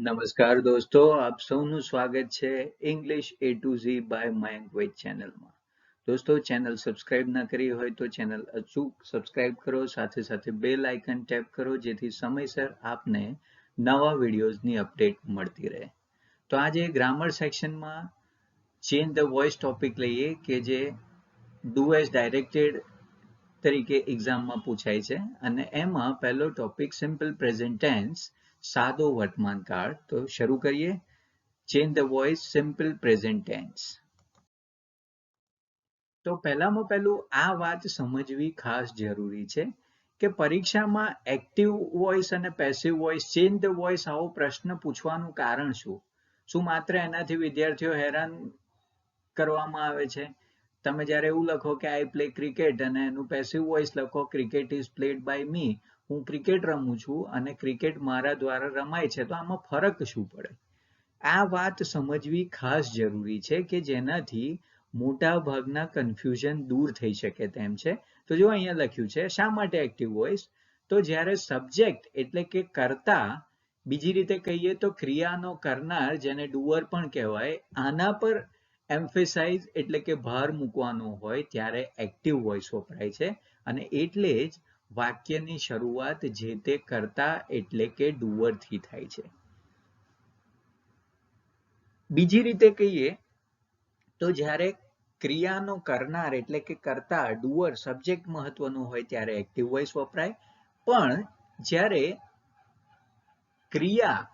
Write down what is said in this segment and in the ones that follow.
નમસ્કાર દોસ્તો, આપ સૌનું સ્વાગત છે English A to Z by Mayank Vaid ચેનલમાં. દોસ્તો, ચેનલ સબસ્ક્રાઇબ ના કરી હોય તો ચેનલ અચૂક સબસ્ક્રાઇબ કરો, સાથે સાથે બેલ આઇકન ટેપ કરો જેથી સમયસર આપને નવા વિડીયોઝની અપડેટ મળતી રહે. તો આજે ગ્રામર સેક્શનમાં ચેન્જ ધ વોઇસ ટોપિક લઈએ કે જે ડુ એઝ ડાયરેક્ટેડ તરીકે એક્ઝામમાં પૂછાય છે અને એમાં પહેલો ટોપિક સિમ્પલ પ્રેઝન્ટ ટેન્સ, સાદો વર્તમાન કાળ. તો શરૂ કરીએ. Change the voice simple present tense. તો પહેલામાં પહેલું આ વાત સમજવી ખાસ જરૂરી છે કે પરીક્ષામાં એક્ટિવ વોઇસ અને passive voice, change the voice આવો પ્રશ્ન પૂછવાનું કારણ શું માત્ર એનાથી વિદ્યાર્થીઓ હેરાન કરવામાં આવે છે? તમે જ્યારે એવું લખો કે આઈ પ્લે ક્રિકેટ અને એનું પેસિવ વોઇસ લખો cricket is played by me, હું ક્રિકેટ રમું છું અને ક્રિકેટ મારા દ્વારા રમાય છે, તો આમાં ફરક શું પડે? આ વાત સમજવી ખાસ જરૂરી છે કે જેનાથી મોટા ભાગના કન્ફ્યુઝન દૂર થઈ શકે તેમ છે. તો જો અહીંયા લખ્યું છે શા માટે એક્ટિવ વોઇસ, તો જ્યારે સબ્જેક્ટ એટલે કે કર્તા, બીજી રીતે કહીએ તો ક્રિયાનો કરનાર જેને ડુઅર પણ કહેવાય, આના પર એમ્ફેસાઇઝ એટલે કે ભાર મૂકવાનો હોય ત્યારે એક્ટિવ વોઇસ વપરાય છે અને એટલે જ વાક્યની શરૂઆત જે તે કર્તા એટલે કે ડુઅરથી થાય છે. બીજી રીતે કહીએ તો જ્યારે ક્રિયાનો કરનાર એટલે કે કર્તા, ડુઅર, સબ્જેક્ટ મહત્વનું હોય ત્યારે એક્ટિવ વોઇસ વપરાય, પણ જ્યારે ક્રિયા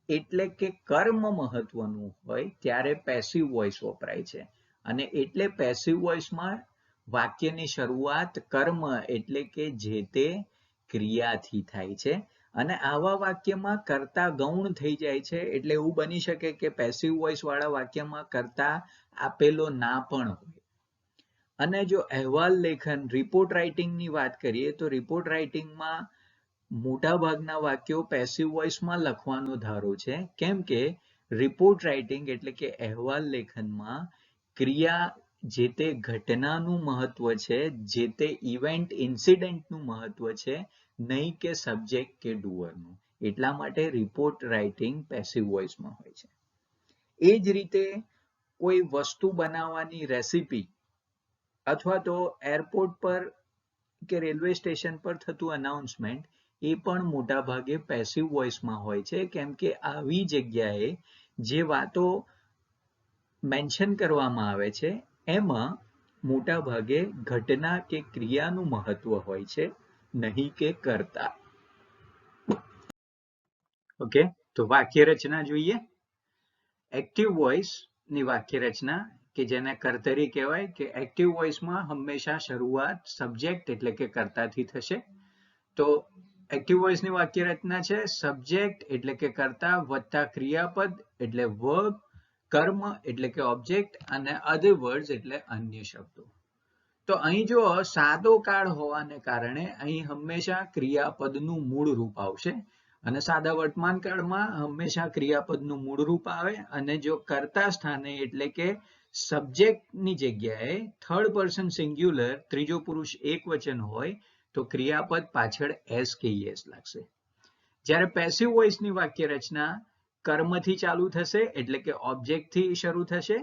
એટલે કે કર્મ મહત્વનું હોય ત્યારે પેસિવ વોઇસ વપરાય છે અને એટલે પેસિવ વોઇસમાં વાક્યની શરૂઆત કર્મ એટલે કે જે તે ક્રિયાથી થાય છે અને આવા વાક્યમાં કર્તા ગૌણ થઈ જાય છે. એટલે એવું બની શકે કે પેસિવ વોઇસ વાળા વાક્યમાં કર્તા આપેલો ના પણ હોય. અને જો અહેવાલ લેખન, રિપોર્ટ રાઇટિંગની વાત કરીએ તો રિપોર્ટ રાઇટિંગમાં મોટા ભાગના વાક્યો પેસિવ વોઇસમાં લખવાનો ધારો છે, કેમ કે રિપોર્ટ રાઇટિંગ એટલે કે અહેવાલ લેખનમાં ક્રિયા જે તે ઘટનાનું મહત્વ છે, જે તે ઇવેન્ટ ઇન્સિડન્ટનું મહત્વ છે, નહીં કે સબ્જેક્ટ કે ડુઅરનું. એટલા માટે રિપોર્ટ રાઇટિંગ પેસિવ વોઇસમાં હોય છે. એ જ રીતે કોઈ વસ્તુ બનાવવાની રેસીપી અથવા તો એરપોર્ટ પર કે રેલવે સ્ટેશન પર થતું અનાઉન્સમેન્ટ એ પણ મોટા ભાગે પેસિવ વોઇસમાં હોય છે, કેમ કે આવી જગ્યાએ જે વાતો મેન્શન કરવામાં આવે છે એમાં મોટા ભાગે ઘટના કે ક્રિયાનું મહત્વ હોય છે, નહીં કે કર્તા. ઓકે, તો વાક્ય રચના જોઈએ. એક્ટિવ વોઇસ ની વાક્ય રચના કે જેને કર્તરી કહેવાય, કે એક્ટિવ વોઇસમાં હંમેશા શરૂઆત સબ્જેક્ટ એટલે કે કર્તાથી થશે. તો એક્ટિવ વોઇસની વાક્ય રચના છે સબ્જેક્ટ એટલે કે કર્તા વત્તા ક્રિયાપદ એટલે વર્બ, કર્મ એટલે કે ઓબ્જેક્ટ અને અધર વર્ડ્સ એટલે અન્ય શબ્દો. તો અહીં જો સાદો કાળ હોવાને કારણે અહીં હંમેશા ક્રિયાપદનું મૂળ રૂપ આવશે અને સાદા વર્તમાન કાળમાં હંમેશા ક્રિયાપદનું મૂળ રૂપ આવે અને જો કર્તા સ્થાને એટલે કે સબ્જેક્ટની જગ્યાએ થર્ડ પર્સન સિંગ્યુલર, ત્રીજો પુરુષ એકવચન હોય તો ક્રિયાપદ પાછળ એસ કે યસ લાગશે. જ્યારે પેસિવ વોઇસની વાક્ય રચના કર્મથી ચાલુ થશે એટલે કે ઓબ્જેક્ટથી શરૂ થશે.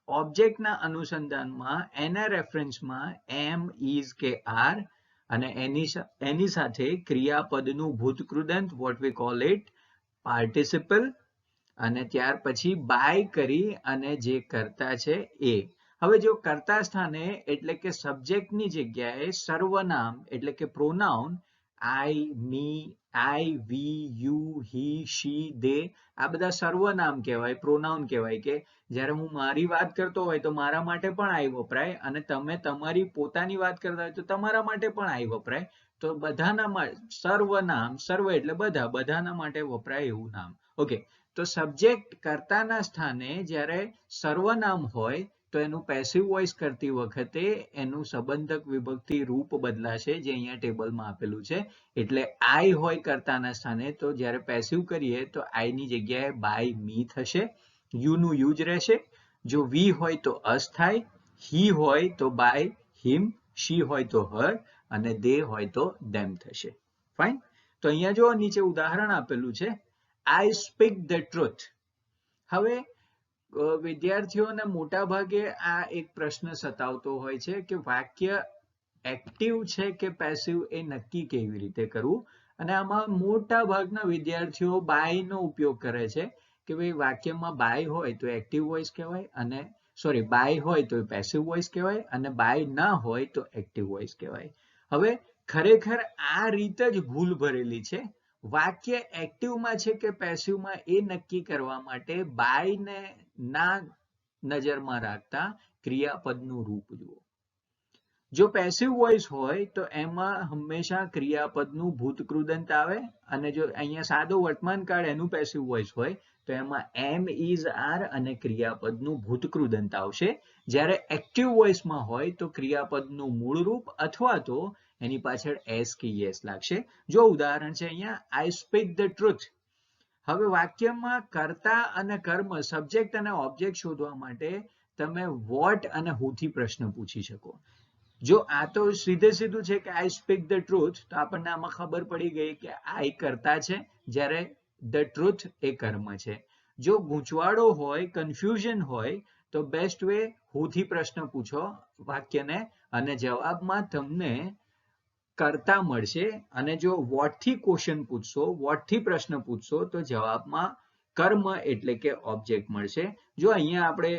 ઓબ્જેક્ટના અનુસંધાનમાં એના રેફરન્સમાં એમ, ઇઝ કે આર અને એની સાથે ક્રિયાપદનું ભૂતકૃદંત, what we call it participle, અને ત્યાર પછી બાય કરી અને જે કર્તા છે એ. હવે જો કર્તા સ્થાને એટલે કે સબ્જેક્ટની જગ્યાએ સર્વનામ એટલે કે pronoun I, me, I, V, you, હી, શી, દે આ બધા સર્વનામ કહેવાય, પ્રોનાઉન કહેવાય. કે જ્યારે હું મારી વાત કરતો હોય તો મારા માટે પણ આઈ વપરાય અને તમે તમારી પોતાની વાત કરતા હોય તો તમારા માટે પણ આઈ વપરાય. તો બધાના સર્વનામ, સર્વ એટલે બધા, બધાના માટે વપરાય એવું નામ. ઓકે, તો સબ્જેક્ટ કર્તાના સ્થાને જ્યારે સર્વનામ હોય તો એનું પેસિવ વોઇસ કરતી વખતે એનું સંબંધક વિભક્તિ રૂપ બદલાશે, જે અહીંયા ટેબલમાં આપેલું છે. એટલે આઈ હોય કર્તાના સ્થાને તો જ્યારે પેસિવ કરીએ તો આઈની જગ્યાએ બાય મી થશે, યુ નું યુ જ રહેશે. જો વી હોય તો અસ થાય, હી હોય તો બાય હિમ, શી હોય તો હર અને દે હોય તો ધેમ થશે. ફાઇન. તો અહીંયા જો નીચે ઉદાહરણ આપેલું છે, આઈ સ્પીક ધ ટ્રુથ. હવે વિદ્યાર્થીઓને મોટા ભાગે આ એક પ્રશ્ન સતાવતો હોય છે કે વાક્ય એક્ટિવ છે કે પેસિવ એ નક્કી કેવી રીતે કરવું. અને આમાં મોટા ભાગના વિદ્યાર્થીઓ બાય નો ઉપયોગ કરે છે કે ભાઈ વાક્યમાં બાય હોય તો એક્ટિવ વોઇસ કહેવાય, અને બાય હોય તો પેસિવ વોઇસ કહેવાય, અને બાય ના હોય તો એક્ટિવ વોઇસ કહેવાય. હવે ખરેખર આ રીત જ ભૂલ ભરેલી છે. વાક્ય એક્ટિવમાં છે કે પેસિવમાં એ નક્કી કરવા માટે બાય ને ના નજરમાં રાખતા ક્રિયાપદનું રૂપ જુઓ. જો પેસિવ વોઇસ હોય તો એમાં હંમેશા ક્રિયાપદનું ભૂતકૃદંત આવે, અને જો અહીંયા સાદો વર્તમાન કાળ એનું પેસિવ વોઇસ હોય તો એમાં એમ, ઇઝ, આર અને ક્રિયાપદનું ભૂતકૃદંત આવશે. જ્યારે એક્ટિવ વોઇસમાં હોય તો ક્રિયાપદનું મૂળ રૂપ અથવા તો એની પાછળ એસ કે યસ લાગશે. જો ઉદાહરણ છે અહીંયા, આઈ સ્પીક ધ ટ્રુથ. હવે વાક્યમાં કર્તા અને કર્મ, સબ્જેક્ટ અને ઓબ્જેક્ટ શોધવા માટે તમે વોટ અને હુ થી પ્રશ્ન પૂછી શકો. જો આ તો સીધું છે કે આઈ સ્પીક ધ ટ્રુથ, તો આપણને આમાં ખબર પડી ગઈ કે આઈ કર્તા છે, જ્યારે ધ ટ્રુથ એ કર્મ છે. જો ગૂંચવાડો હોય, કન્ફ્યુઝન હોય, તો બેસ્ટ વે હુ થી પ્રશ્ન પૂછો વાક્યને, અને જવાબમાં તમને કર્તા મળશે. અને જો વોટ થી ક્વેશ્ચન પૂછશો, વોટ થી પ્રશ્ન પૂછશો, તો જવાબમાં કર્મ એટલે કે ઓબ્જેક્ટ મળશે. જો અહીંયા આપણે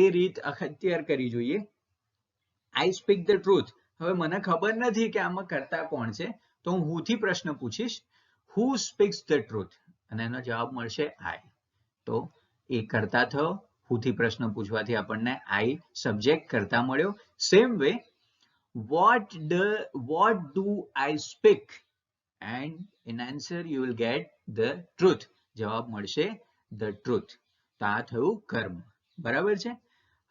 એ રીત અખત્યાર કરી જોઈએ. આઈ સ્પીક ધ ટ્રુથ. હવે મને ખબર નથી કે આમાં કર્તા કોણ છે, તો હું હુ થી પ્રશ્ન પૂછીશ, હુ સ્પીક્સ ધ ટ્રુથ, અને એનો જવાબ મળશે આઈ. તો એ કર્તા થયો. હુ થી પ્રશ્ન પૂછવાથી આપણને આઈ સબ્જેક્ટ કર્તા મળ્યો. Same way, what do I speak, and in answer you will get the truth. જવાબ મળશે the truth. તો આ થયું કર્મ. બરાબર છે.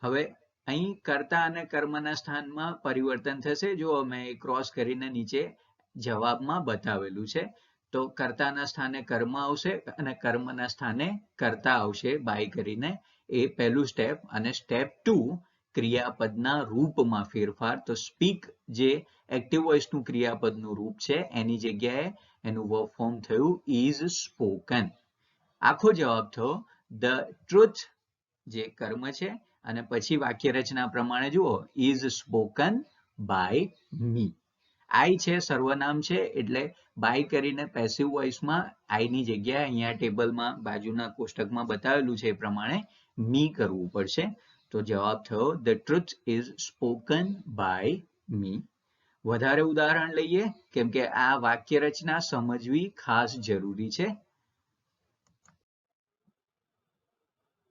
હવે અહીં કર્તા અને કર્મના સ્થાનમાં પરિવર્તન થશે. જો અમે ક્રોસ કરીને નીચે જવાબમાં બતાવેલું છે, તો કર્તાના સ્થાને કર્મ આવશે અને કર્મના સ્થાને કર્તા આવશે બાય કરીને. એ પહેલું સ્ટેપ. અને સ્ટેપ 2, ક્રિયાપદના રૂપમાં ફેરફાર. તો સ્પીક જે એક્ટિવ વોઇસનું ક્રિયાપદનું રૂપ છે, એની જગ્યાએ એનું વર્બ ફોર્મ થયું ઇઝ સ્પોકન. આખો જવાબ થયો ધ ટ્રુથ જે કર્મ છે, અને પછી વાક્ય રચના પ્રમાણે જુઓ, ઇઝ સ્પોકન બાય મી. આઈ છે સર્વનામ છે, એટલે બાય કરીને પેસિવ વોઇસમાં આઈની જગ્યાએ અહીંયા ટેબલમાં બાજુના કોષ્ટકમાં બતાવેલું છે એ પ્રમાણે મી કરવું પડશે. તો જવાબ થયો the truth is spoken by me. વધારે ઉદાહરણ લઈએ, કેમ કે આ વાક્ય રચના સમજવી ખાસ જરૂરી છે.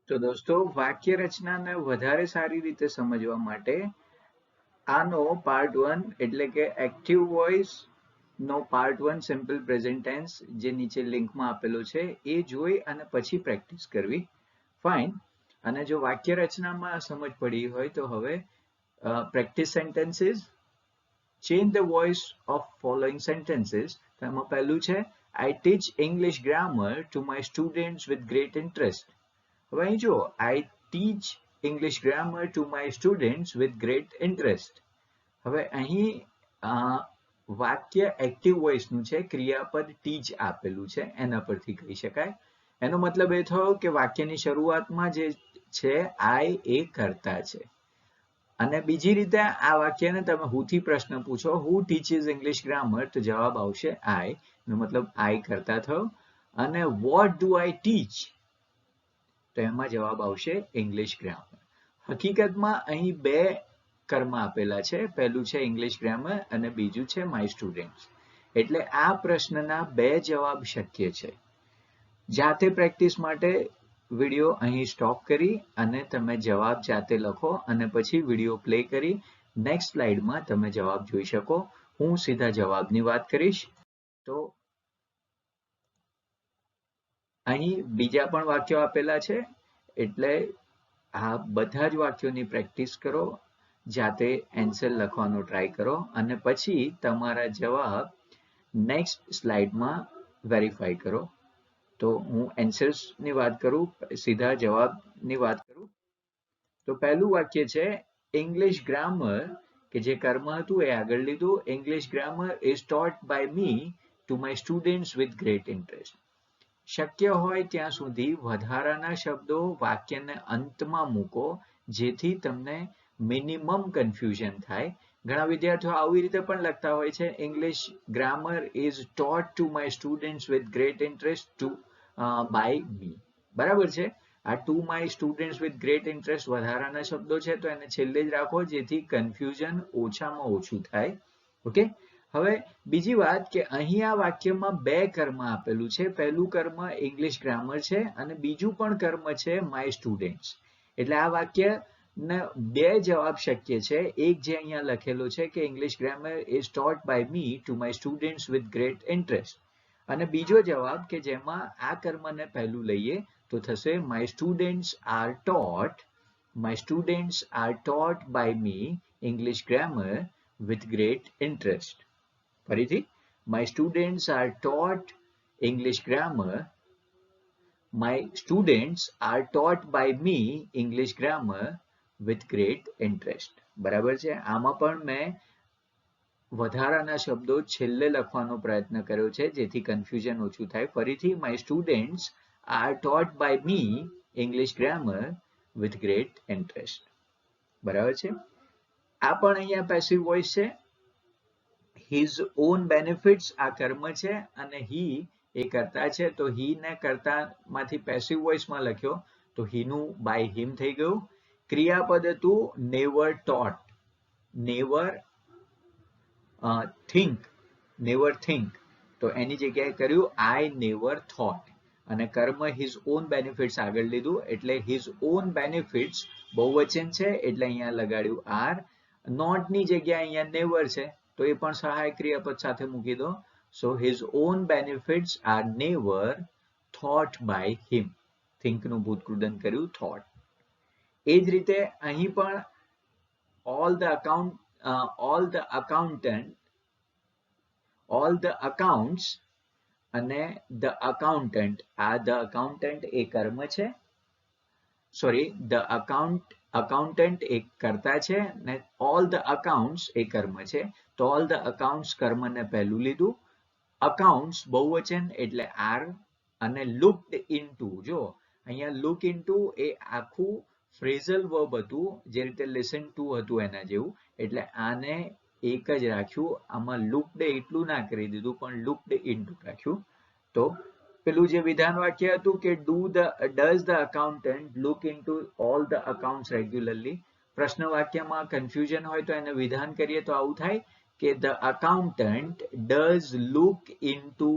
તો દોસ્તો, વાક્ય રચનાને વધારે સારી રીતે સમજવા માટે આનો પાર્ટ 1 એટલે કે એક્ટિવ વોઇસ નો પાર્ટ 1 સિમ્પલ પ્રેઝન્ટ ટેન્સ જે નીચે લિંકમાં આપેલો છે એ જોઈ અને પછી પ્રેક્ટિસ કરવી. ફાઇન. અને જો વાક્ય રચનામાં સમજ પડી હોય તો હવે practice sentences. Change the voice of following sentences. તો એમાં પહેલું છે, I teach English grammar to my students with great interest. હવે અહીં જુઓ, I teach English grammar to my students with great interest. હવે અહીં વાક્ય એક્ટિવ વોઇસનું છે, ક્રિયાપદ ટીચ આપેલું છે, એના પરથી કહી શકાય. એનો મતલબ એ થયો કે વાક્યની શરૂઆતમાં જે છે આઈ એ કર્તા છે. અને બીજી રીતે આ વાક્યને તમે હુ થી પ્રશ્ન પૂછો, હુ ટીચીસ ઇંગ્લિશ ગ્રામર, તો જવાબ આવશે આઈ. એનો મતલબ આઈ કર્તા થયો. અને વોટ ડુ આઈ ટીચ, તો એમાં જવાબ આવશે ઇંગ્લિશ ગ્રામર. હકીકતમાં અહીં બે કર્મ આપેલા છે. પહેલું છે ઇંગ્લિશ ગ્રામર અને બીજું છે માય સ્ટુડન્ટ્સ. એટલે આ પ્રશ્નના બે જવાબ શક્ય છે. જાતે પ્રેક્ટિસ માટે વિડીયો અહીં સ્ટોપ કરી અને તમે જવાબ જાતે લખો, અને પછી વિડીયો પ્લે કરી નેક્સ્ટ સ્લાઇડમાં તમે જવાબ જોઈ શકો. હું સીધા જવાબની વાત કરીશ. તો અહીં બીજા પણ વાક્યો આપેલા છે, એટલે આ બધા જ વાક્યોની પ્રેક્ટિસ કરો, જાતે આન્સર લખવાનો ટ્રાય કરો, અને પછી તમારા જવાબ નેક્સ્ટ સ્લાઇડમાં વેરીફાઈ કરો. તો હું આન્સર્સની વાત કરું, સીધા જવાબની વાત કરું. તો પહેલું વાક્ય છે, ઇંગ્લિશ ગ્રામર, કે જે કર્મ હતું એ આગળ લીધું. English grammar is taught by me to my students with great interest. શક્ય હોય ત્યાં સુધી વધારાના શબ્દો વાક્યને અંતમાં મૂકો જેથી તમને મિનિમમ કન્ફ્યુઝન થાય. ઘણા વિદ્યાર્થીઓ આવી રીતે પણ લખતા હોય છે, English grammar is taught to my students with great interest to by me. બરાબર છે. આ to my students with great interest વધારાના શબ્દો છે તો એને છેલ્લે જ રાખો જેથી કન્ફ્યુઝન ઓછામાં ઓછું થાય. ઓકે. હવે બીજી વાત કે અહીં આ વાક્યમાં બે કર્મ આપેલું છે. પહેલું કર્મ ઇંગ્લિશ ગ્રામર છે અને બીજું પણ કર્મ છે માય સ્ટુડન્ટ્સ. એટલે આ વાક્ય બે જવાબ શક્ય છે. એક જે અહીંયા લખેલો છે કે English grammar is taught by me to my students with great interest, અને બીજો જવાબ કે જેમાં આ કર્મને પહેલું લઈએ તો થશે my students are taught by me English grammar with great interest. ફરીથી, my students are taught English grammar My students are taught by me English grammar with great interest. બરાબર છે. આમાં પણ મેં વધારાના શબ્દો છેલ્લે લખવાનો પ્રયત્ન કર્યો છે જેથી કન્ફ્યુઝન ઓછું થાય. ફરીથી, my students are taught by me English grammar with great interest. બરાબર છે. આ પણ અહીંયા પેસિવ વોઇસ છે. his own benefits આ કર્મ છે અને he એ કર્તા છે, તો he ને કર્તા માંથી પેસિવ વોઇસમાં લખ્યો તો he નું બાય him થઈ ગયું. ક્રિયાપદ હતું never taught, never think, તો એની જગ્યાએ કર્યું I never thought, અને કર્મ his own benefits આગળ લીધું એટલે his own benefits બહુવચન છે એટલે અહીંયા લગાડ્યું are. not ની જગ્યાએ અહીંયા never છે તો એ પણ સહાયક ક્રિયાપદ સાથે મૂકી દો. So his own benefits are never thought by him. think નું ભૂતકૃદન કર્યું thought. એ જ રીતે અહીં પણ all the accounts અને the accountant, આ the accountant એ કર્મ છે, સોરી the accountant એ કર્તા છે ને all the accounts એ કર્મ છે. તો all the accounts કર્મને પહેલું લીધું. accounts બહુવચન એટલે are, અને looked into, જો અહીંયા look into એ આખું phrasal verb હતું જે રીતે listen to હતું એના જેવું, એટલે આને એક જ રાખ્યું. આમાં looked એટલું ના કરી દીધું પણ looked into રાખ્યું. તો પેલું જે વિધાન વાક્ય હતું કે does the accountant look into all the accounts regularly, પ્રશ્ન વાક્યમાં કન્ફ્યુઝન હોય તો એને વિધાન કરીએ તો આવું થાય કે the accountant does look into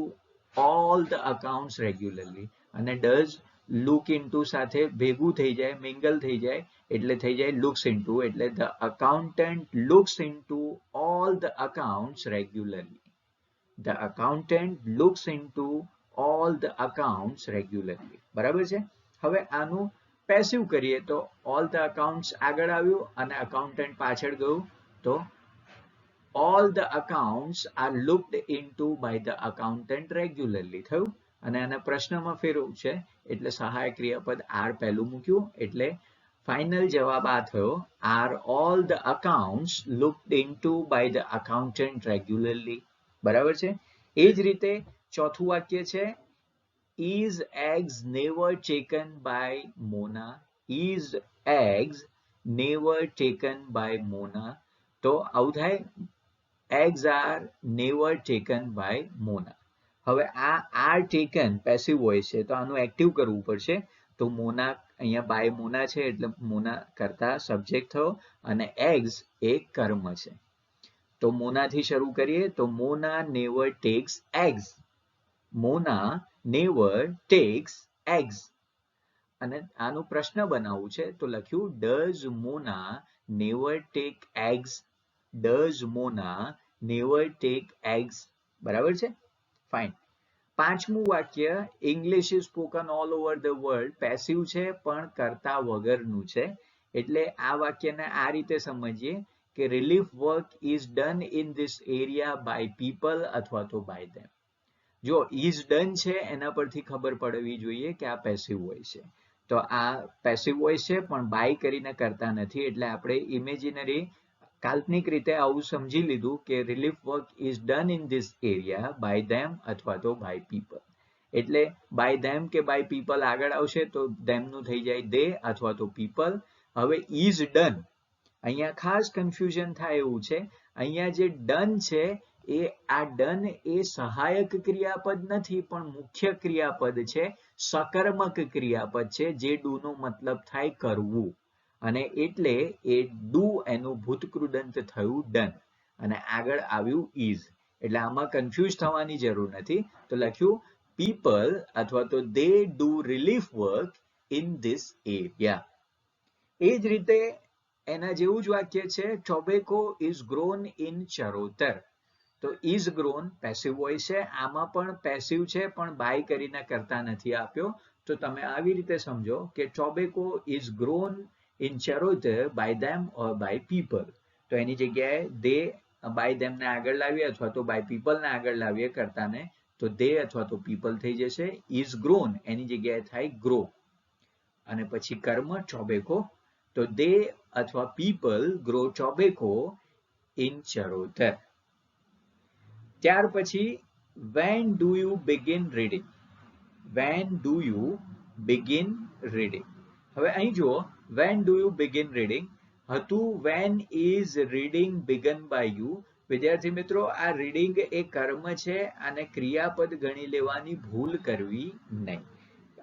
all the accounts regularly, અને does look into સાથે ભેગું થઈ જાય, મિંગલ થઈ જાય એટલે થઈ જાય looks into, એટલે the accountant looks into all the accounts regularly. The accountant looks into all the accounts regularly. બરાબર છે. હવે આનું પેસિવ કરીએ તો all the accounts આગળ આવ્યું અને accountant પાછળ ગયું, તો all the accounts are looked into by the accountant regularly થયું. અને આને પ્રશ્નમાં ફેરવવું છે એટલે સહાયક ક્રિયાપદ are પહેલું મૂક્યું, એટલે ફાઇનલ જવાબ આ થયો are all the accounts looked into by the accountant regularly. બરાબર છે. એ જ રીતે ચોથું વાક્ય છે is eggs never taken by Mona. is eggs never taken by Mona. તો આવું થાય eggs are never taken by Mona. હવે આ are taken પેસિવ વોઇસ છે તો આનું એક્ટિવ કરવું પડશે. તો મોના અહીંયા બાય મોના છે એટલે મોના કરતા સબ્જેક્ટ થયો અને eggs એ કર્મ છે. તો મોનાથી શરૂ કરીએ તો મોના never takes eggs. મોના never takes eggs. અને આનું પ્રશ્ન બનાવવું છે તો લખ્યું does Mona never take eggs? does Mona never take eggs? બરાબર છે. ફાઇન. પાંચમું વાક્ય English is spoken all over the world passive છે પણ કર્તા વગરનું છે, એટલે આ વાક્યને આ રીતે સમજીએ કે relief work is done in this area by people અથવા તો by them. જો is done છે એના પરથી ખબર પડવી જોઈએ કે આ પેસિવ વોઇસ છે. તો આ પેસિવ વોઇસ છે પણ બાય કરીને કરતા નથી, એટલે આપણે ઇમેજિનરી કાલ્પનિક રીતે આવું સમજી લીધું કે relief work is done in this area by them અથવા તો by people. એટલે બાય ધેમ કે બાય પીપલ આગળ આવશે તો ધેમનું થઈ જાય દે અથવા તો પીપલ. હવે ઇઝ ડન, અહીંયા ખાસ કન્ફ્યુઝન થાય એવું છે. અહીંયા જે ડન છે એ આ ડન એ સહાયક ક્રિયાપદ નથી પણ મુખ્ય ક્રિયાપદ છે, સકર્મક ક્રિયાપદ છે, જે ડુ નો મતલબ થાય કરવું, અને એટલે એ ડુ એનું ભૂતકૃદંત થયું ડન અને આગળ આવ્યું ઇઝ. એટલે આમાં કન્ફ્યુઝ થવાની જરૂર નથી. તો લખ્યું people અથવા તો they do relief work in this area. એ જ રીતે એના જેવું જ વાક્ય છે tobacco is grown in Charotar. તો is grown પેસિવ વોઇસ છે, આમાં પણ પેસિવ છે પણ બાય કરીને કરતા નથી આપ્યો. તો તમે આવી રીતે સમજો કે tobacco is grown in Charotar by them or by people. તો એની જગ્યાએ they by them ને આગળ લાવીએ અથવા તો by people ને આગળ લાવીએ કરતાને, તો they અથવા તો people થઈ જશે. is grown એની જગ્યાએ થાય grow અને પછી કર્મ tobacco. તો they અથવા people grow tobacco in Charotar. ત્યાર પછી when do you begin reading? when do you begin reading? હવે અહીં જુઓ when do you begin reading હતું when is reading begun by you. વિદ્યાર્થી મિત્રો, આ રીડિંગ એ કર્મ છે અને ક્રિયાપદ ગણી લેવાની ભૂલ કરવી નહીં.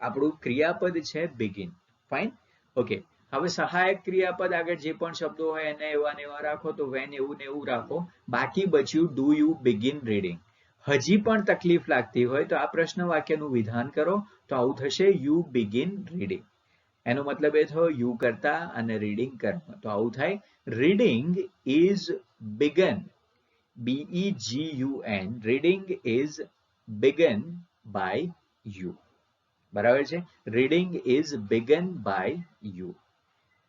આપણું ક્રિયાપદ છે begin. Fine, okay. હવે સહાયક ક્રિયાપદ આગળ જે પણ શબ્દો હોય એને એવા ને એવા રાખો, તો when એવું ને એવું રાખો. બાકી બચ્યું do you begin reading. હજી પણ તકલીફ લાગતી હોય તો આ પ્રશ્ન વાક્યનું વિધાન કરો, તો આવું થશે you begin reading. એનો મતલબ એ થયો યુ કરતા અને રીડિંગ કર્મ. તો આવું થાય reading is begun, BEGUN, reading is begun by you. બરાબર છે, reading is begun by you.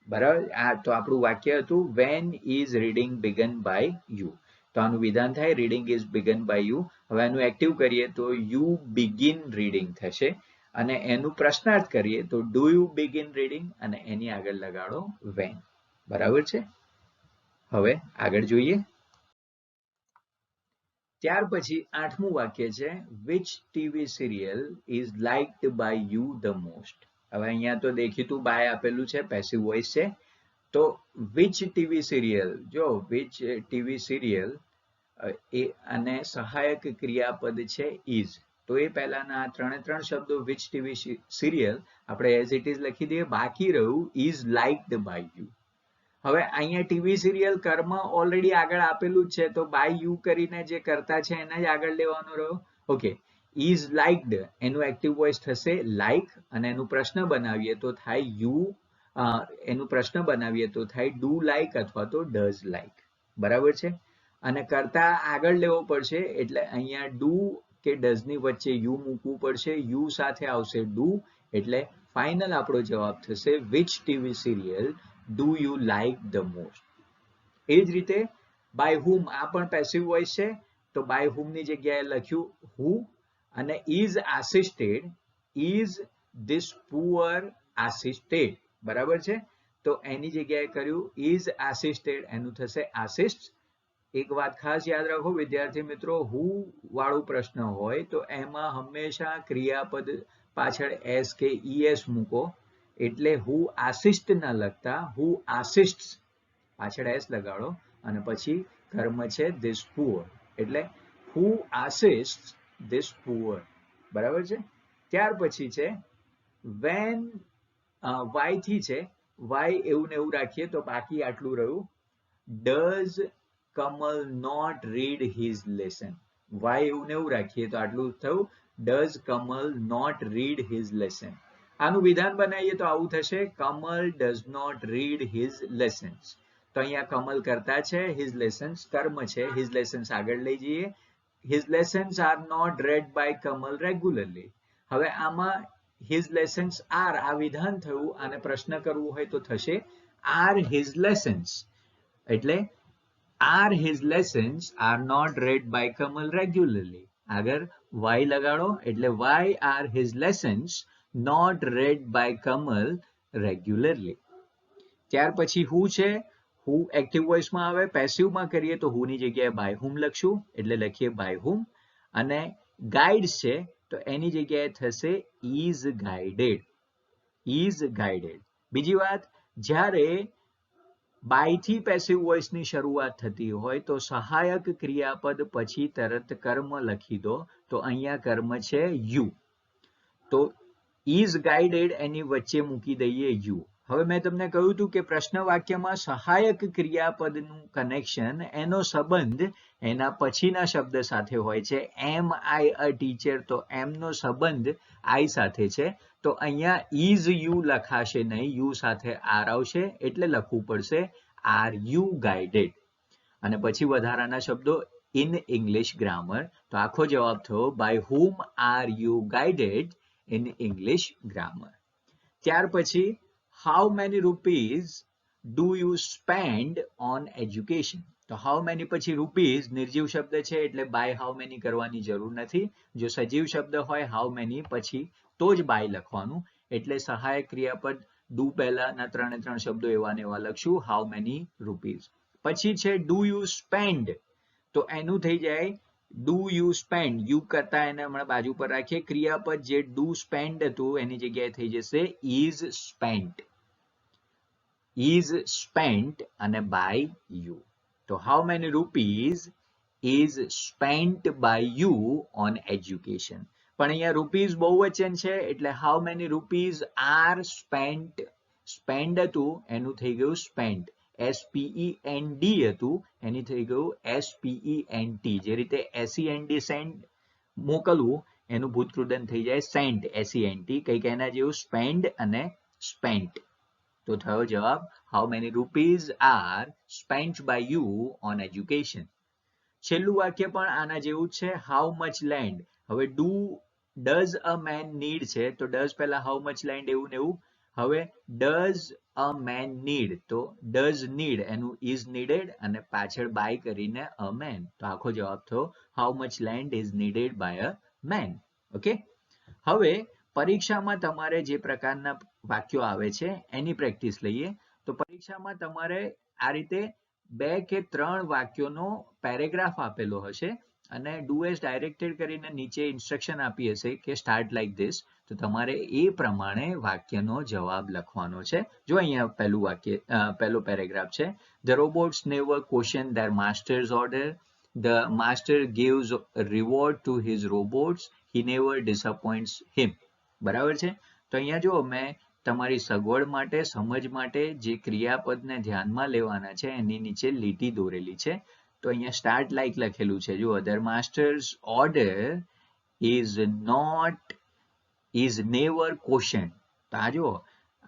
બરાબર, આ તો આપણું વાક્ય હતું when is reading begun by you. તો આનું વિધાન થાય reading is begun by you. હવે આનું એક્ટિવ કરીએ તો you begin reading થશે અને એનું પ્રશ્નાર્થ કરીએ તો do you begin reading અને એની આગળ લગાડો when. બરાબર છે. હવે આગળ જોઈએ. ત્યાર પછી 8મું વાક્ય છે which TV serial is liked by you the most. હવે અહીંયા તો દેખીતું બાય આપેલું છે, પેસિવ વોઇસ છે. તો which TV serial, જો which TV serial એ અને સહાયક ક્રિયાપદ છે is. તો એ પહેલાના ત્રણે ત્રણ શબ્દો which TV serial આપણે as it is લખી દઈએ. બાકી રહ્યું is liked by you. હવે અહીંયા ટીવી સિરિયલ કર્મ ઓલરેડી આગળ આપેલું જ છે, તો બાય યુ કરીને જે કરતા છે એને જ આગળ લેવાનો રહ્યો. ઓકે, is liked એનું એક્ટિવ વોઇસ થશે like અને એનું પ્રશ્ન બનાવીએ તો થાય યુ, એનું પ્રશ્ન બનાવીએ તો થાય do like અથવા તો does like. બરાબર છે. અને કરતા આગળ લેવો પડશે એટલે અહીંયા do કે does ની વચ્ચે યુ મૂકવું પડશે. યુ સાથે આવશે do એટલે ફાઇનલ આપણો જવાબ થશે which TV serial do you like the most. એ જ રીતે by whom, આ પણ પેસિવ વોઇસ છે, તો by whom ની જગ્યાએ લખ્યું who અને is assisted, is this poor assisted. બરાબર છે. તો એની જગ્યાએ કર્યું is assisted, એનું થશે assist. એક વાત ખાસ યાદ રાખો વિદ્યાર્થી મિત્રો, who વાળો પ્રશ્ન હોય તો એમાં હંમેશા ક્રિયાપદ પાછળ s કે es મૂકો. એટલે who assist ના લખતા who assists પાછળ s લગાડો અને પછી કર્મ છે this poor એટલે who assists this poor. બરાબર છે. ત્યાર પછી છે when y થી છે, y એવું ને એવું રાખીએ તો બાકી આટલું રહ્યું does Kamal not read his lesson. y એવું ને એવું રાખીએ તો આટલું થયું does Kamal not read his lesson. આનું વિધાન બનાવીએ તો આવું થશે Kamal does not read his lessons. તો અહીંયા કમલ કરતા છે, his lessons કર્મ છે, his lessons આગળ લઈ જઈએ. his lessons are not read by Kamal regularly. હવે આમાં his lessons are આ વિધાન થયું અને પ્રશ્ન કરવું હોય તો થશે are his lessons. એટલે are his lessons are not read by Kamal regularly. આગળ y લગાડો એટલે why are his lessons not read by Kamal regularly. ત્યાર પછી who છે, who એક્ટિવ વોઇસમાં આવે. પેસિવમાં કરીએ તો who ની જગ્યાએ by whom લખશું એટલે લખીએ by whom. અને ગાઈડ્સ છે, તો એની જગ્યાએ થશે is guided. is guided. બીજી વાત, જ્યારે by થી પેસિવ વોઇસ ની શરૂઆત થતી હોય તો સહાયક ક્રિયાપદ પછી તરત કર્મ લખી દો. તો અહીંયા કર્મ છે you. તો is guided એની વચ્ચે મૂકી દઈએ you. હવે મેં તમને કહ્યું હતું કે પ્રશ્ન વાક્યમાં સહાયક ક્રિયાપદનું કનેક્શન, એનો સંબંધ એના પછીના શબ્દ સાથે હોય છે. am I a teacher, તો am નો સંબંધ I સાથે છે. તો અહીંયા is you લખાશે નહીં, you સાથે are આવશે, એટલે લખવું પડશે are you guided. અને પછી વધારાના શબ્દો in English grammar. તો આખો જવાબ થયો by whom are you guided in English grammar. ત્યાર પછી how many rupees do you spend on education? તો how many પછી rupees નિર્જીવ શબ્દ છે એટલે by how many કરવાની જરૂર નથી. જો સજીવ શબ્દ હોય how many પછી તો જ by લખવાનું. એટલે સહાયક ક્રિયાપદ do પહેલાના ત્રણે ત્રણ શબ્દો એવા ને એવા લખશું how many rupees. પછી છે do you spend, તો એનું થઈ જાય do you spend. you કરતા એને હમણાં બાજુ પર રાખીએ. ક્રિયાપદ જે do spend હતું એની જગ્યાએ થઈ જશે is spent. is spent અને by you. તો how many rupees is spent by you on education. પણ અહીંયા rupees બહુવચન છે એટલે how many rupees are spent. spend હતું એનું થઈ ગયું spent. spend હતું એની થઈ ગયું spent. જે રીતે send send મોકલવું એનું ભૂતકૃદન થઈ જાય sent sent. કંઈક એના જેવું spend અને spent. તો થયો જવાબ how many rupees are spent by you on education. છેલ્લું વાક્ય પણ આના જેવું છે how much land. હવે does a man need છે તો does પહેલા how much land એવું ને એવું. હવે does a man need, તો does need એનું is needed અને પાછળ by કરીને a man. તો આખો જવાબ થયો how much land is needed by a man. Okay, હવે પરીક્ષામાં તમારે જે પ્રકારના વાક્યો આવે છે એની પ્રેક્ટિસ લઈએ. તો પરીક્ષામાં તમારે આ રીતે 2 કે 3 વાક્યોનો પેરેગ્રાફ આપેલો હશે અને do as directed કરીને નીચે ઇન્સ્ટ્રક્શન આપી હશે કે start like this. તો તમારે એ પ્રમાણે વાક્યનો જવાબ લખવાનો છે. જો અહીંયા પહેલું વાક્ય પહેલો પેરેગ્રાફ છે the robots never question their master's order. the master gives reward to his robots. he never disappoints him. બરાબર છે. તો અહીંયા જો મેં તમારી સગવડ માટે સમજ માટે જે ક્રિયાપદને ધ્યાનમાં લેવાના છે એની નીચે લીટી દોરેલી છે. તો અહીંયા start like લખેલું છે. જો their master's order is never questioned. તો આ જો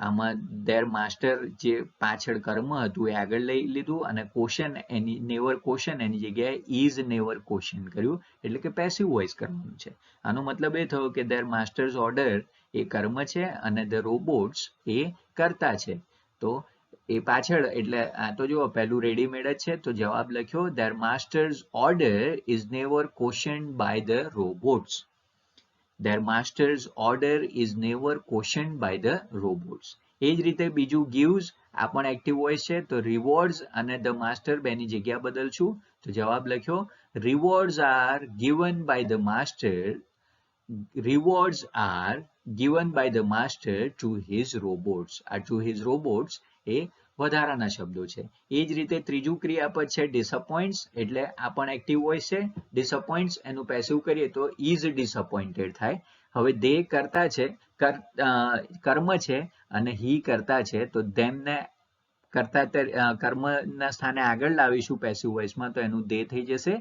આમાં their master જે પાછળ કર્મ હતું એ આગળ લઈ લીધું અને question એની never question એની જગ્યાએ is never question કર્યું એટલે કે પેસિવ વોઇસ કરવાનું છે. આનો મતલબ એ થયો કે their master's order એ કર્મ છે અને the robots એ કર્તા છે. તો એ પાછળ એટલે આ તો જો પહેલું રેડીમેડ જ છે. તો જવાબ લખ્યો their master's order is never questioned by the robots. their master's order is never questioned by the robots. એ જ રીતે બીજું gives આ પણ એક્ટિવ વોઇસ છે. તો rewards અને the master બેની જગ્યા બદલશું. તો જવાબ લખ્યો rewards are given by the master. rewards are given by the master to his robots. આ to his robots એ વધારાના શબ્દો છે. એ જ રીતે ત્રીજું ક્રિયાપદ છે disappoints એટલે આ પણ એક્ટિવ વોઇસ છે. disappoints એનું પેસિવ કરીએ તો is disappointed થાય. હવે they કરતા છે કર્મ છે અને he કરતા છે. તો them ને કરતા કર્મના સ્થાને આગળ લાવીશું પેસિવ વોઇસમાં તો એનું they થઈ જશે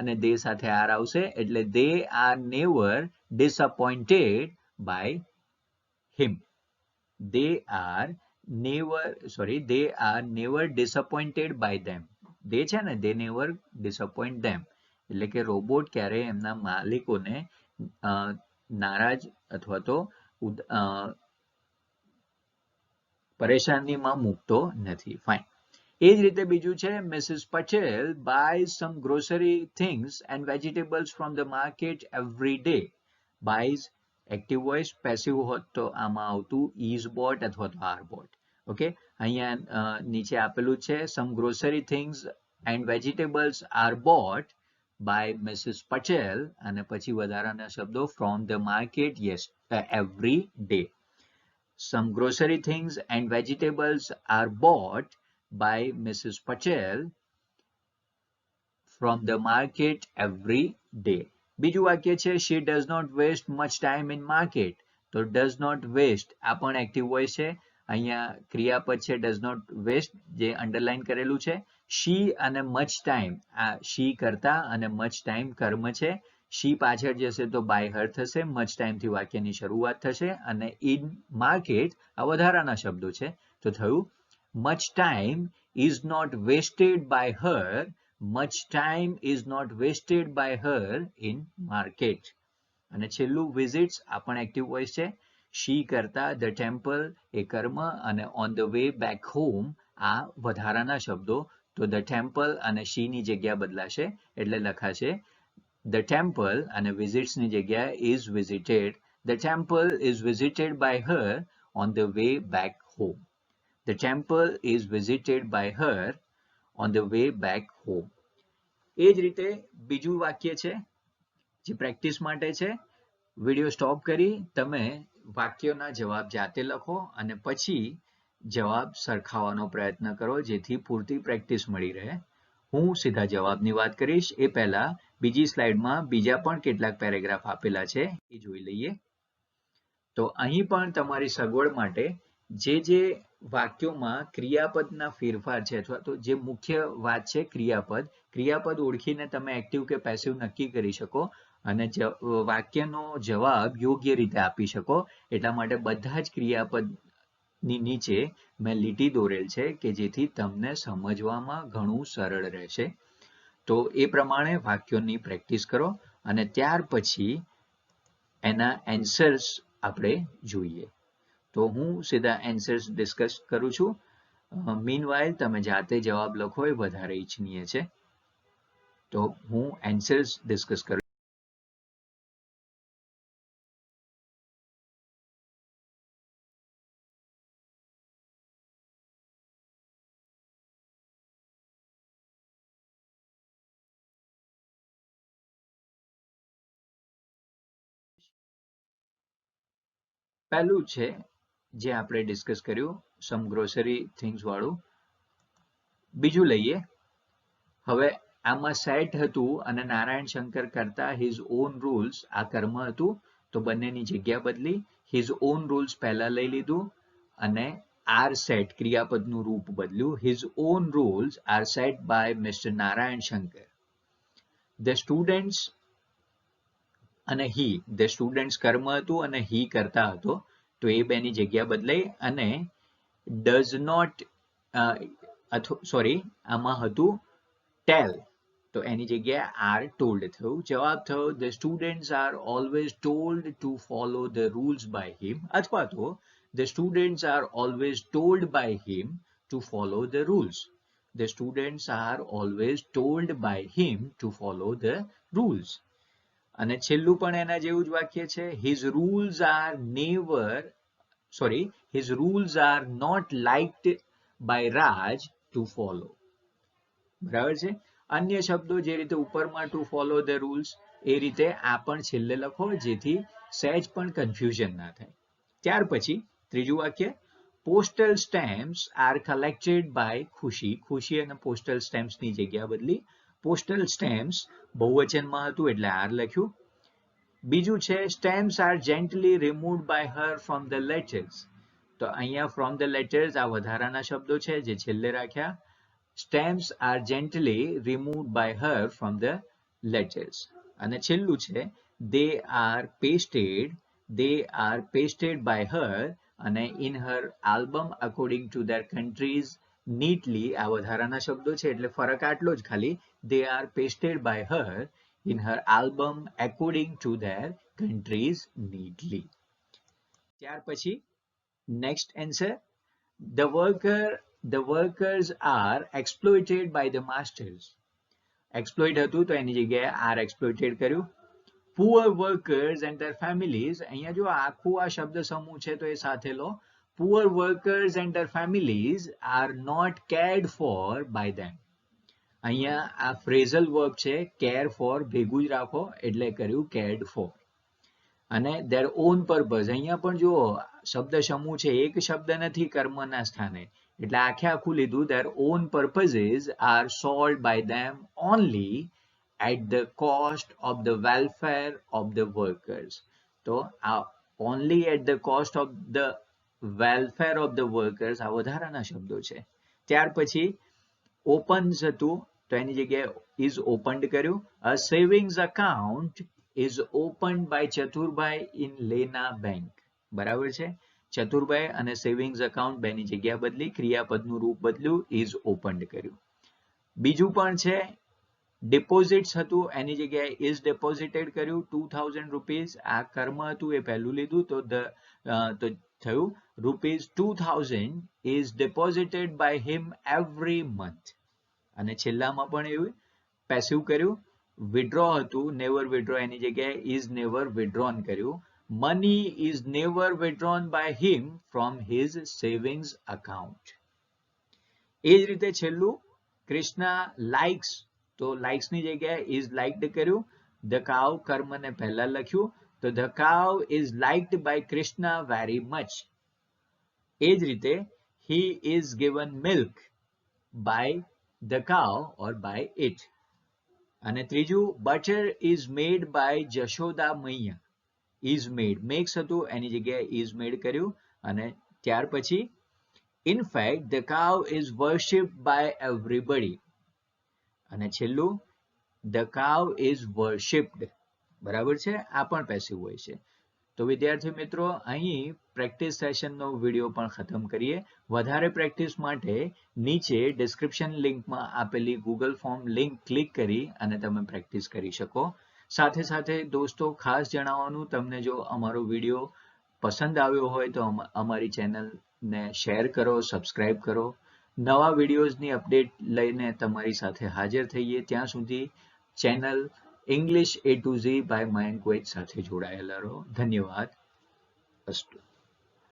અને they સાથે are આવશે એટલે they are never disappointed by him. they are never disappointed by them. they છે ને they never disappoint them એટલે કે રોબોટ ક્યારેય એમના માલિકોને નારાજ અથવા તો પરેશાનીમાં મૂકતો નથી. ફાઇન. એ જ રીતે બીજું છે Mrs. Patel buys some grocery things and vegetables from the market every day. buys active voice, passive હોત તો આમાં આવતું is bought અથવા તો are bought. ઓકે, અહીંયા નીચે આપેલું છે some grocery things and vegetables are bought by Mrs. Patel અને પછી વધારાના શબ્દો from the market every day. Some grocery things and vegetables are bought by Mrs. Patel from the market every day. બીજું વાક્ય છે she does not waste much time in market. તો does not waste આ પણ active voice છે. અહીંયા ક્રિયાપદ છે does not waste જે અંડરલાઈન કરેલું છે. she અને much time આ she કરતા અને much time કર્મ છે. she પાછળ જશે તો by her થશે. much time થી વાક્યની શરૂઆત થશે અને in market આ વધારાના શબ્દો છે. તો થયું much time is not wasted by her. Much time is not wasted by her in market. અને છેલ્લું visits આ પણ active voice છે. she કરતા the temple એ કર્મ અને on the way back home આ વધારાના શબ્દો. તો the temple અને she ની જગ્યા બદલાશે એટલે લખાશે the temple અને visits ની જગ્યા is visited. The temple is visited by her on the way back home. The temple is visited by her on the way back home. એ જ રીતે બીજું વાક્ય છે જે પ્રેક્ટિસ માટે છે. વિડીયો સ્ટોપ કરી તમે વાક્યોના જવાબ જાતે લખો અને પછી જવાબ સરખાવવાનો પ્રયત્ન કરો જેથી પૂરતી પ્રેક્ટિસ મળી રહે. હું સીધા જવાબની વાત કરીશ એ પહેલા બીજી સ્લાઇડમાં બીજા પણ કેટલાક પેરેગ્રાફ આપેલા છે એ જોઈ લઈએ. તો અહીં પણ તમારી સગવડ માટે જે વાક્યોમાં ક્રિયાપદના ફેરફાર છે અથવા તો જે મુખ્ય વાત છે ક્રિયાપદ ઓળખીને તમે એક્ટિવ કે પેસિવ નક્કી કરી શકો અને વાક્યનો જવાબ યોગ્ય રીતે આપી શકો. એટલા માટે બધા જ ક્રિયાપદની નીચે મેં લીટી દોરેલ છે કે જેથી તમને સમજવામાં ઘણું સરળ રહેશે. તો એ પ્રમાણે વાક્યોની પ્રેક્ટિસ કરો અને ત્યાર પછી એના એન્સર્સ આપણે જોઈએ. તો હું સીધા એન્સર્સ ડિસ્કસ કરું છું. મીનવાઇલ તમે જાતે જવાબ લખો એ વધારે ઈચ્છનીય છે. તો હું એન્સર્સ ડિસ્કસ કરું. પહેલું છે જે આપણે ડિસ્કસ કર્યું સમ ગ્રોસરી થિંગ્સ વાળું. બીજું લઈએ. હવે આમાં સેટ હતું અને નારાયણ શંકર કરતા હિઝ ઓન રૂલ્સ આ કર્મ હતું. તો બંનેની જગ્યા બદલી. હિઝ ઓન રૂલ્સ પહેલા લઈ લીધું અને આર સેટ ક્રિયાપદનું રૂપ બદલ્યું. His own rules are set by Mr Narayan Shankar. The students અને હી ધ સ્ટુડન્ટ્સ કર્મ હતું અને હી કરતા હતો. તો એ બેની જગ્યા બદલાઈ અને ડઝ નોટ આમાં હતું ટેલ. તો એની જગ્યાએ આર ટોલ્ડ થયું. જવાબ થયો the students are always told to follow the rules by him અથવા તો the students are always told by him to follow the rules. The students are always told by him to follow the rules. અને છેલ્લું પણ એના જેવું જ વાક્ય છે. His rules are not liked by Raj to follow. બરાબર છે. અન્ય શબ્દો જે રીતે ઉપરમાં ટુ ફોલો ધ રૂલ્સ એ રીતે આ પણ છેલ્લે લખો જેથી સહેજ પણ કન્ફ્યુઝન ના થાય. ત્યાર પછી ત્રીજું વાક્ય postal stamps are collected by Khushi. Khushi અને પોસ્ટલ સ્ટેમ્પ્સની જગ્યા બદલી. પોસ્ટલ સ્ટેમ્પ્સ બહુવચનમાં હતું એટલે આર લખ્યું. બીજું છે stamps are gently removed by her from the letters. તો અહીંયા ફ્રોમ ધ લેટર્સ આ વધારાના શબ્દો છે જે છેલ્લે રાખ્યા. Stamps are gently removed by her from the letters. અને છેલ્લું છે they are pasted by her અને in her album according to their countries neatly. આ વધારાના શબ્દો છે એટલે ફરક આટલો જ ખાલી. they are pasted by her in her album according to their countries neatly. ત્યાર પછી next answer the workers are exploited by the masters. exploit હતું તો એની જગ્યાએ are exploited કર્યું. poor workers and their families. અહીંયા જો આખું આ શબ્દ સમૂહ છે તો એ સાથે લો. poor workers and their families are not cared for by them. અહીંયા આ ફ્રેઝલ વર્બ છે કેર ફોર ભેગું જ રાખો એટલે કર્યું કેર્ડ ફોર. અને their own purpose અહીંયા પણ જુઓ શબ્દ સમૂહ છે એક શબ્દ નથી કર્મના સ્થાને એટલે આખું લીધું their own purposes are solved by them only at the cost of the welfare of the workers. તો આ only at the cost of the welfare of the workers આ વધારાના શબ્દો છે. ત્યાર પછી opens હતું તો એની જગ્યાએ is opened કર્યું. a savings account is opened by Chaturbhai in લેના bank. બરાબર છે. ચતુરભાઈ અને સેવિંગ્સ અકાઉન્ટ બેની જગ્યા બદલી ક્રિયાપદનું રૂપ બદલ્યું is opened કર્યું. બીજું પણ છે ડિપોઝિટ્સ હતું એની જગ્યાએ is deposited કર્યું 2000 રૂપીસ. આ કર્મ હતું એ પહેલું લીધું તો થયું ₹2000 is deposited by him every month. અને છેલ્લામાં પણ એવું પેસિવ કર્યું. વિડ્રો હતું નેવર વિડ્રો એની જગ્યાએ is never withdrawn કર્યું. money is never withdrawn by him from his savings account. એ જ રીતે છેલ્લું કૃષ્ણા likes તો likes ની જગ્યાએ is liked કર્યું. the cow કર્મને પહેલા લખ્યું તો the cow is liked by Krishna very much. એ જ રીતે he is given milk by the cow or by it. અને ત્રીજું butter is made by Jashoda Maiya. is made makes હતું એની જગ્યાએ is made કર્યું. અને ત્યાર પછી in fact the cow is worshipped by everybody. અને છેલ્લું the cow is worshipped. બરાબર છે. આ પણ પેસિવ હોય છે. તો વિદ્યાર્થી મિત્રો અહીં પ્રેક્ટિસ સેશનનો વિડીયો પણ ખતમ કરીએ. વધારે પ્રેક્ટિસ માટે નીચે ડિસ્ક્રિપ્શન લિંકમાં આપેલી ગૂગલ ફોર્મ લિંક ક્લિક કરી અને તમે પ્રેક્ટિસ કરી શકો. સાથે સાથે દોસ્તો ખાસ જણાવવાનું તમને જો અમારો વિડીયો પસંદ આવ્યો હોય તો અમારી ચેનલને શેર કરો, સબસ્ક્રાઇબ કરો. નવા વિડીયોઝની અપડેટ લઈને તમારી સાથે હાજર થઈએ. ત્યાં સુધી channel English A to Z by Mayank Vaiz સાથે જોડાયેલા રહો. ધન્યવાદ. અસ્તુ.